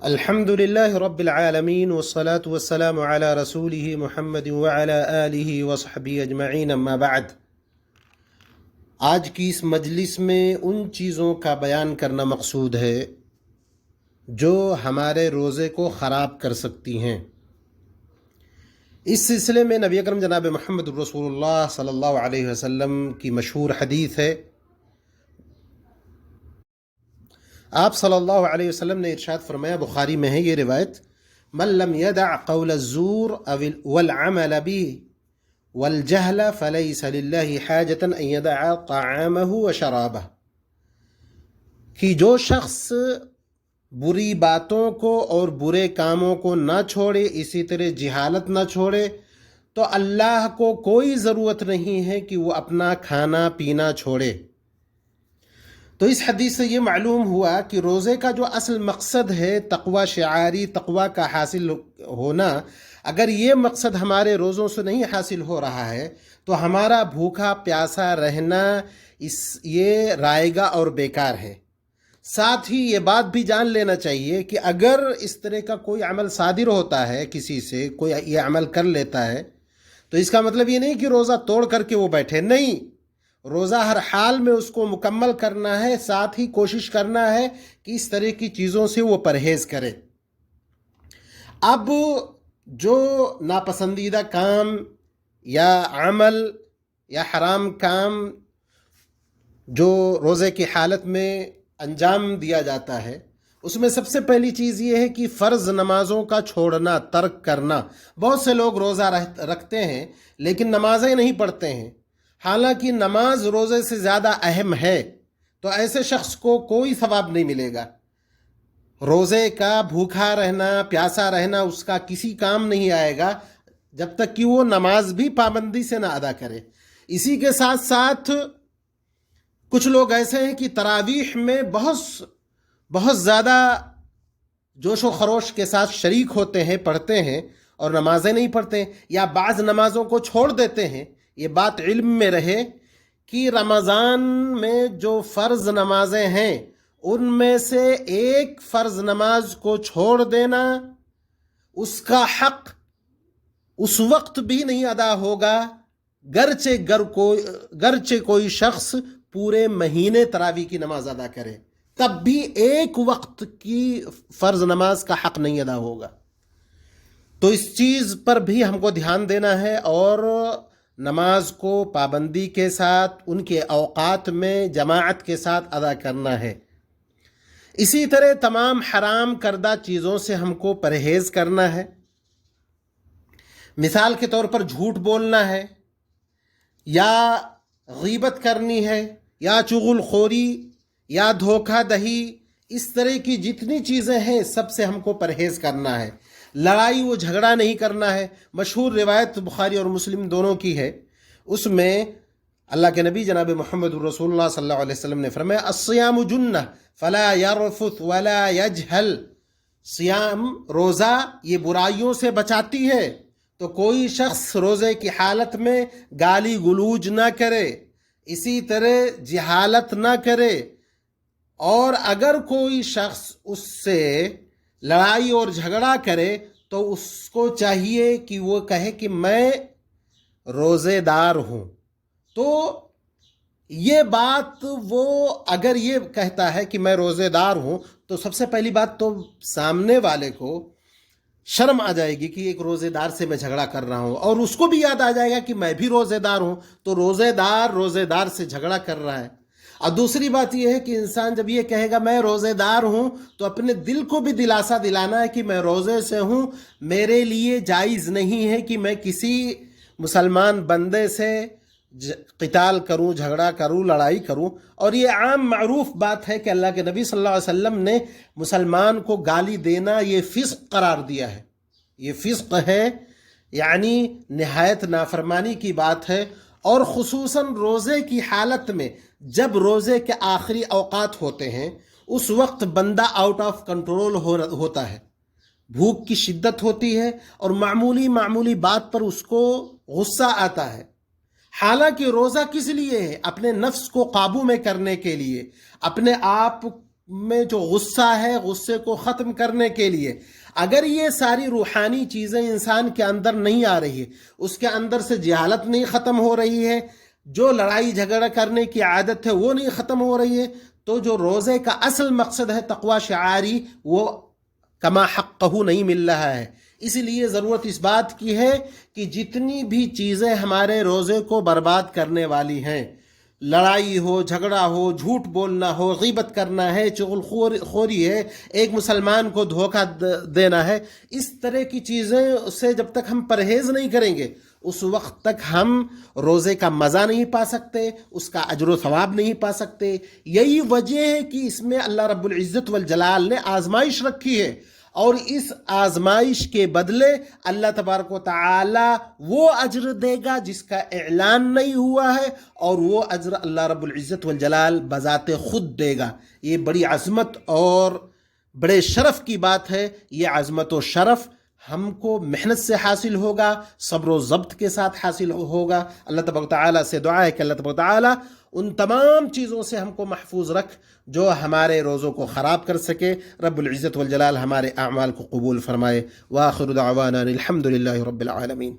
الحمد لله رب العالمين والصلاة والسلام على رسوله محمد وعلى آله وصحبه اجمعین اما بعد۔ آج کی اس مجلس میں ان چیزوں کا بیان کرنا مقصود ہے جو ہمارے روزے کو خراب کر سکتی ہیں۔ اس سلسلے میں نبی اکرم جناب محمد رسول اللہ صلی اللہ علیہ وسلم کی مشہور حدیث ہے۔ آپ صلی اللہ علیہ وسلم نے ارشاد فرمایا، بخاری میں ہے یہ روایت، من لم يدع قول الزور والعمل به والجهل فليس لله حاجة ان يدع طعامه وشرابه، کہ جو شخص بری باتوں کو اور برے کاموں کو نہ چھوڑے، اسی طرح جہالت نہ چھوڑے، تو اللہ کو کوئی ضرورت نہیں ہے کہ وہ اپنا کھانا پینا چھوڑے۔ تو اس حدیث سے یہ معلوم ہوا کہ روزے کا جو اصل مقصد ہے تقوی شعاری، تقوی کا حاصل ہونا، اگر یہ مقصد ہمارے روزوں سے نہیں حاصل ہو رہا ہے تو ہمارا بھوکا پیاسا رہنا یہ رائے گا اور بیکار ہے۔ ساتھ ہی یہ بات بھی جان لینا چاہیے کہ اگر اس طرح کا کوئی عمل صادر ہوتا ہے، کسی سے کوئی یہ عمل کر لیتا ہے، تو اس کا مطلب یہ نہیں کہ روزہ توڑ کر کے وہ بیٹھے، نہیں، روزہ ہر حال میں اس کو مکمل کرنا ہے، ساتھ ہی کوشش کرنا ہے کہ اس طرح کی چیزوں سے وہ پرہیز کرے۔ اب جو ناپسندیدہ کام یا عمل یا حرام کام جو روزے کی حالت میں انجام دیا جاتا ہے، اس میں سب سے پہلی چیز یہ ہے کہ فرض نمازوں کا چھوڑنا، ترک کرنا۔ بہت سے لوگ روزہ رکھتے ہیں لیکن نمازیں نہیں پڑھتے ہیں، حالانکہ نماز روزے سے زیادہ اہم ہے، تو ایسے شخص کو کوئی ثواب نہیں ملے گا۔ روزے کا بھوکا رہنا، پیاسا رہنا اس کا کسی کام نہیں آئے گا جب تک کہ وہ نماز بھی پابندی سے نہ ادا کرے۔ اسی کے ساتھ ساتھ کچھ لوگ ایسے ہیں کہ تراویح میں بہت زیادہ جوش و خروش کے ساتھ شریک ہوتے ہیں، پڑھتے ہیں، اور نمازیں نہیں پڑھتے، یا بعض نمازوں کو چھوڑ دیتے ہیں۔ یہ بات علم میں رہے کہ رمضان میں جو فرض نمازیں ہیں ان میں سے ایک فرض نماز کو چھوڑ دینا، اس کا حق اس وقت بھی نہیں ادا ہوگا گرچہ کوئی شخص پورے مہینے تراویح کی نماز ادا کرے، تب بھی ایک وقت کی فرض نماز کا حق نہیں ادا ہوگا۔ تو اس چیز پر بھی ہم کو دھیان دینا ہے اور نماز کو پابندی کے ساتھ ان کے اوقات میں جماعت کے ساتھ ادا کرنا ہے۔ اسی طرح تمام حرام کردہ چیزوں سے ہم کو پرہیز کرنا ہے۔ مثال کے طور پر جھوٹ بولنا ہے، یا غیبت کرنی ہے، یا چغل خوری، یا دھوکہ دہی، اس طرح کی جتنی چیزیں ہیں سب سے ہم کو پرہیز کرنا ہے۔ لڑائی و جھگڑا نہیں کرنا ہے۔ مشہور روایت بخاری اور مسلم دونوں کی ہے، اس میں اللہ کے نبی جناب محمد رسول اللہ صلی اللہ علیہ وسلم نے فرمایا، الصیام جنہ فلا یرفث ولا یجہل، صیام، روزہ، یہ برائیوں سے بچاتی ہے، تو کوئی شخص روزے کی حالت میں گالی گلوج نہ کرے، اسی طرح جہالت نہ کرے، اور اگر کوئی شخص اس سے لڑائی اور جھگڑا کرے تو اس کو چاہیے کہ وہ کہے کہ میں روزے دار ہوں۔ تو یہ بات وہ اگر یہ کہتا ہے کہ میں روزے دار ہوں تو سب سے پہلی بات تو سامنے والے کو شرم آ جائے گی کہ ایک روزے دار سے میں جھگڑا کر رہا ہوں، اور اس کو بھی یاد آ جائے گا کہ میں بھی روزے دار ہوں، تو روزے دار سے جھگڑا کر رہا ہے۔ اور دوسری بات یہ ہے کہ انسان جب یہ کہے گا میں روزے دار ہوں تو اپنے دل کو بھی دلاسا دلانا ہے کہ میں روزے سے ہوں، میرے لیے جائز نہیں ہے کہ میں کسی مسلمان بندے سے قتال کروں، جھگڑا کروں، لڑائی کروں۔ اور یہ عام معروف بات ہے کہ اللہ کے نبی صلی اللہ علیہ وسلم نے مسلمان کو گالی دینا یہ فسق قرار دیا ہے، یہ فسق ہے، یعنی نہایت نافرمانی کی بات ہے۔ اور خصوصاً روزے کی حالت میں جب روزے کے آخری اوقات ہوتے ہیں اس وقت بندہ آؤٹ آف کنٹرول ہوتا ہے، بھوک کی شدت ہوتی ہے اور معمولی بات پر اس کو غصہ آتا ہے۔ حالانکہ روزہ کس لیے ہے؟ اپنے نفس کو قابو میں کرنے کے لیے، اپنے آپ میں جو غصہ ہے غصے کو ختم کرنے کے لیے اگر یہ ساری روحانی چیزیں انسان کے اندر نہیں آ رہی ہے، اس کے اندر سے جہالت نہیں ختم ہو رہی ہے، جو لڑائی جھگڑا کرنے کی عادت ہے وہ نہیں ختم ہو رہی ہے، تو جو روزے کا اصل مقصد ہے تقوی شعاری وہ کما حقہ نہیں مل رہا ہے۔ اسی لیے ضرورت اس بات کی ہے کہ جتنی بھی چیزیں ہمارے روزے کو برباد کرنے والی ہیں، لڑائی ہو، جھگڑا ہو، جھوٹ بولنا ہو، غیبت کرنا ہے، چغل خوری ہے، ایک مسلمان کو دھوکہ دینا ہے، اس طرح کی چیزیں سے جب تک ہم پرہیز نہیں کریں گے اس وقت تک ہم روزے کا مزہ نہیں پا سکتے، اس کا اجر و ثواب نہیں پا سکتے۔ یہی وجہ ہے کہ اس میں اللہ رب العزت والجلال نے آزمائش رکھی ہے، اور اس آزمائش کے بدلے اللہ تبارک و تعالی وہ اجر دے گا جس کا اعلان نہیں ہوا ہے، اور وہ اجر اللہ رب العزت والجلال بذات خود دے گا۔ یہ بڑی عظمت اور بڑے شرف کی بات ہے۔ یہ عظمت و شرف ہم کو محنت سے حاصل ہوگا، صبر و ضبط کے ساتھ حاصل ہوگا۔ اللہ تبارک و تعالیٰ سے دعا ہے کہ اللہ تبارک و تعالیٰ ان تمام چیزوں سے ہم کو محفوظ رکھ جو ہمارے روزوں کو خراب کر سکے۔ رب العزت والجلال ہمارے اعمال کو قبول فرمائے۔ وآخر دعوانا الحمد للہ رب العالمین۔